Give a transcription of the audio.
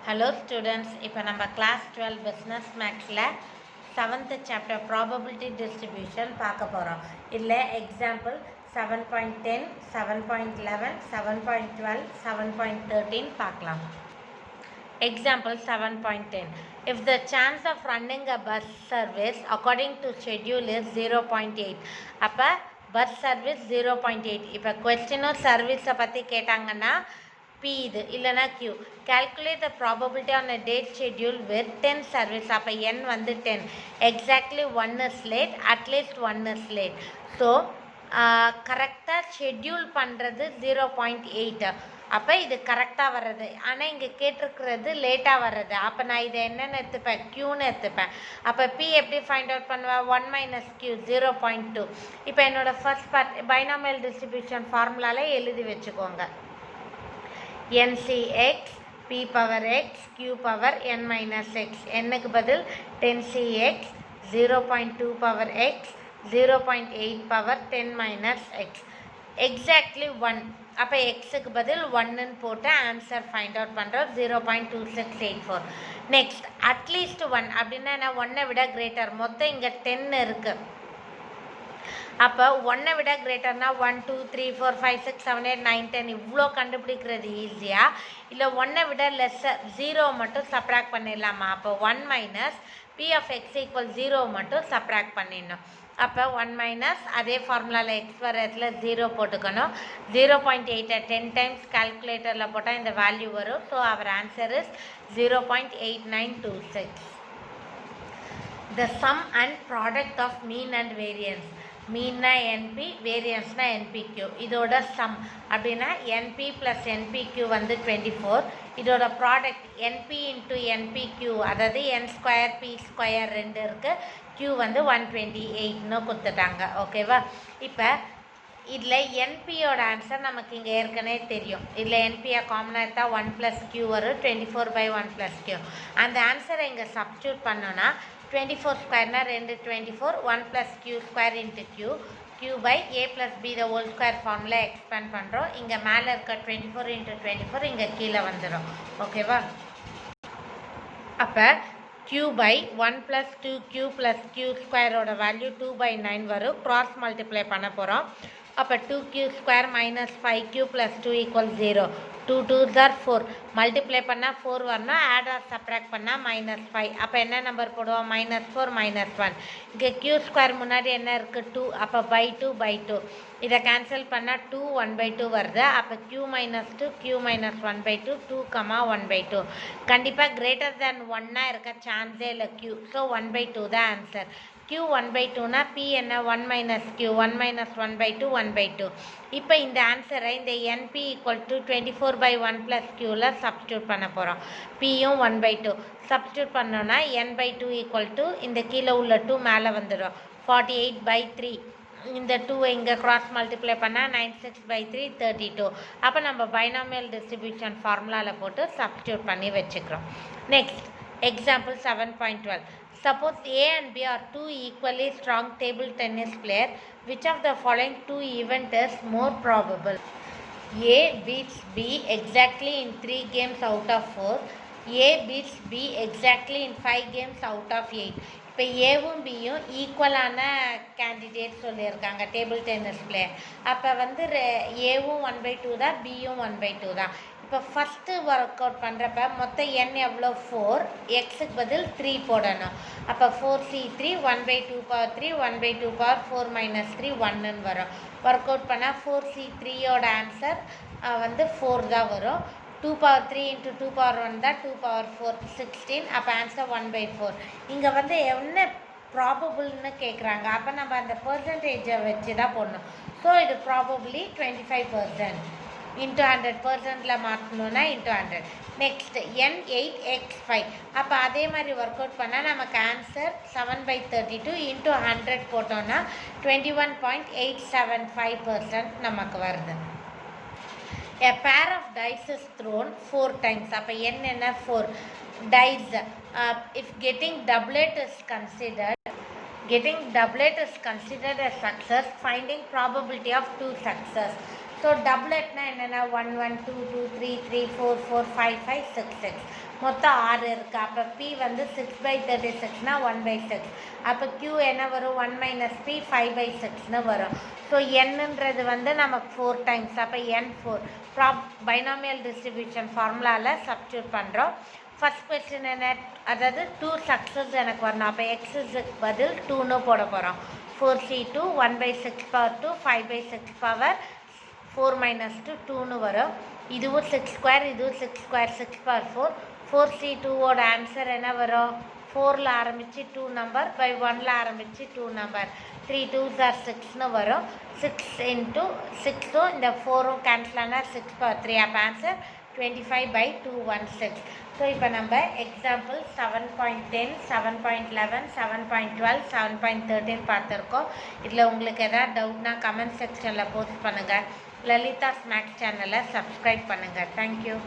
Hello students, இப்போ நம்ம class 12 business mathsல 7th chapter probability distribution பார்க்க போகிறோம். இதில் example 7.10, 7.11, 7.12, 7.13 பார்க்கலாம். Example 7.10. If the chance of running a bus service according to schedule is 0.8, அப்போ bus service 0.8. இப்போ கொஸ்டினும் சர்வீஸை பற்றி கேட்டாங்கன்னா P இது இல்லைனா Q. Calculate the probability on a date schedule with 10 service. அப்போ N வந்து 10. Exactly 1 is late. At least 1 is late. So, கரெக்டாக ஷெட்யூல் பண்ணுறது 0.8. அப்போ இது கரெக்டாக வர்றது. ஆனால் இங்கே கேட்டிருக்கிறது லேட்டாக வர்றது. அப்போ நான் இதை என்னென்னு எடுத்துப்பேன்? க்யூன்னு எடுத்துப்பேன். அப்போ P எப்படி ஃபைண்ட் அவுட் பண்ணுவேன்? 1 minus Q 0.2. இப்போ என்னோடய ஃபர்ஸ்ட் பார்ட் பைனாமியல் டிஸ்ட்ரிபியூஷன் ஃபார்முலாவில் எழுதி வச்சுக்கோங்க. NCX P power X Q power N minus X. Nக்கு பதில் 10CX 0.2 power X 0.8 power 10 minus X. Exactly 1. அப்போ Xக்கு பதில் 1ன்னு போட்டு ஆன்சர் ஃபைண்ட் அவுட் பண்ணுறோம். 0.2684. நெக்ஸ்ட் அட்லீஸ்ட் 1 அப்படின்னா நான் 1 விட கிரேட்டர். மொத்தம் இங்கே 10 இருக்குது. அப்போ 1 விட கிரேட்டர்னா 1 2 3 4 5 6 7 8 9 10 இவ்வளோ கண்டுபிடிக்கிறது ஈஸியாக. இல்லை 1 விட லெஸ்ஸர் 0 மட்டும் சப்ராக்ட் பண்ணிடலாமா? அப்போ 1 minus P of X equal 0 மட்டும் சப்ராக்ட் பண்ணிடணும். அப்போ 1 மைனஸ் அதே ஃபார்முலாவில் எக்ஸ் வர இடத்துல 0 போட்டுக்கணும். 0.8 10 டைம்ஸ் கால்குலேட்டரில் போட்டால் இந்த வேல்யூ வரும். ஸோ அவர் answer is 0.8926. The sum and product of mean and variance. மீன்னா NP, வேரியன்ஸ்னா NPQ. இதோட சம் அப்படின்னா NP ப்ளஸ் NPQ வந்து 24. இதோட ப்ராடக்ட் NP இன்ட்டு NPQ, அதாவது N ஸ்கொயர் P ஸ்கொயர் 2 இருக்குது. Q வந்து 128ன்னு கொடுத்துட்டாங்க. ஓகேவா? இப்போ இதில் NPயோட ஆன்சர் நமக்கு இங்கே ஏற்கனவே தெரியும். இதில் NPயை காமனாக எடுத்தால் 1 + Q வரும். 24/1 + Q. அந்த ஆன்சரை இங்கே சப்ஸ்டியூட் பண்ணோன்னா 24 ஸ்கொயர்னா 2 24, 1 + Q square into Q. Q by A + B the whole square formula expand பண்ணுறோம். இங்கே மேலே இருக்க 24 × 24 இங்கே கீழே வந்துடும். ஓகேவா? அப்போ Q by 1 + 2Q + Q ஸ்கொயரோட வேல்யூ 2/9 வரும். க்ராஸ் மல்டிப்ளை பண்ண போகிறோம். அப்போ 2Q square minus 5Q + 2 = 0. 2 2s are 4. Multiply பண்ணால் 4 வரணும். ஆட் ஆர் சப்ராக்ட் பண்ணால் -5. அப்போ என்ன நம்பர் போடுவோம்? -4 -1. இங்கே Q ஸ்கொயர் முன்னாடி என்ன இருக்குது? 2. அப்போ /2/2. இதை கேன்சல் பண்ணால் 2 1/2 வருது. அப்போ Q - 2 Q - 1/2 2, 1/2. கண்டிப்பாக கிரேட்டர் தேன் 1 இருக்க சான்ஸே இல்லை Q. ஸோ 1/2 தான் ஆன்சர். Q 1/2னா P என்ன? 1 minus Q 1 minus 1/2 1/2. இப்போ இந்த ஆன்சரை இந்த NP = 24/1 + Qல சப்ஸ்டியூட் பண்ண போகிறோம். Pயும் 1/2 சப்ஸ்டியூட் பண்ணோன்னா N/2 = இந்த கீழே உள்ள 2 மேலே வந்துடும். 48/3. இந்த 2 இங்கே க்ராஸ் மல்டிப்ளை பண்ணால் 96/3 32. அப்போ நம்ம பைனாமியல் டிஸ்ட்ரிபியூஷன் ஃபார்முலாவில் போட்டு சப்ஸ்டியூட் பண்ணி வச்சுக்கிறோம். Next example 7.12. Suppose A and B are two equally strong table tennis players. Which of the following two events is more probable? A beats B exactly in 3 games out of 4. A beats B exactly in 5 games out of 8. இப்போ ஏவும் பியும் ஈக்குவலான candidate சொல்லியிருக்காங்க table tennis player. அப்போ வந்து ஏவும் 1/2 தான், பியும் 1/2 தான். இப்போ ஃபஸ்ட்டு ஒர்க் அவுட் பண்ணுறப்ப மொத்தம் N எவ்வளோ? 4. எக்ஸுக்கு பதில் 3 போடணும். அப்போ 4C3 1/2 power 3 1/2 power 4 - 3 1ன்னு வரும். ஒர்க் அவுட் பண்ணால் 4C3யோட ஆன்சர் வந்து 4 தான் வரும். 2 power 3 × 2 power 1 தான் 2 power 4 16. அப்போ ஆன்சர் 1/4. இங்கே வந்து என்ன ப்ராபபிள்னு கேட்குறாங்க. அப்போ நம்ம அந்த பர்சன்டேஜை வச்சு தான் போடணும். ஸோ இது ப்ராபபிளி 25% இன்ட்டு 100%ல் மாற்றணுன்னா இன்ட்டு 100. Next N8X5. அப்போ அதே மாதிரி ஒர்க் அவுட் பண்ணால் நமக்கு ஆன்சர் 7/32 இன்ட்டு 100 போட்டோன்னா 21.875% நமக்கு வருது. A pair of dice is thrown 4 times. அப்போ N என்ன? 4 dice. If getting doublet is considered a success, finding probability of 2 success. So டபுளெட்னா என்னென்னா 1 1 2 2 3 3 4 4 5 5 6 6 மொத்தம் 6 இருக்குது. அப்போ P வந்து 6/36னா 1/6. அப்போ Q என்ன வரும் 1 - P 5/6ன்னு வரும். ஸோ என்னன்றது வந்து நமக்கு 4 டைம்ஸ். அப்போ N4 பைனாமியல் டிஸ்ட்ரிபியூஷன் ஃபார்முலாவில் சப்ஸ்டியூட் பண்ணுறோம். ஃபஸ்ட் கொஸ்டின் என்ன, அதாவது 2 சக்ஸஸ் எனக்கு வரணும். அப்போ எக்ஸுக்கு பதில் 2ன்னு போட போகிறோம். 4C2 1/6 பவர் 2 5/6 பவர் 4 - 2 2ன்னு வரும். இதுவும் 6 ஸ்கொயர், இதுவும் 6 ஸ்கொயர், 6 பவர் 4. 4C2வோட ஆன்சர் என்ன வரும், 4ல் ஆரம்பித்து 2 நம்பர் பை 1ல் ஆரம்பித்து 2 நம்பர், 3 2s are 6ன்னு வரும். 6 × 6ம் இந்த 4ம் கேன்சல் ஆனால் 6 பவர் 3. அப்போ ஆன்சர் 25/216. ஸோ இப்போ நம்ம எக்ஸாம்பிள் 7.10 7.11 7.12 7.13 பார்த்துருக்கோம். இதில் உங்களுக்கு எதாவது டவுட்னா கமெண்ட் செக்ஷனில் போஸ்ட் பண்ணுங்கள். லலிதா ஸ்நாக்ஸ் சேனலை சப்ஸ்கிரைப் பண்ணுங்கள். தேங்க்யூ.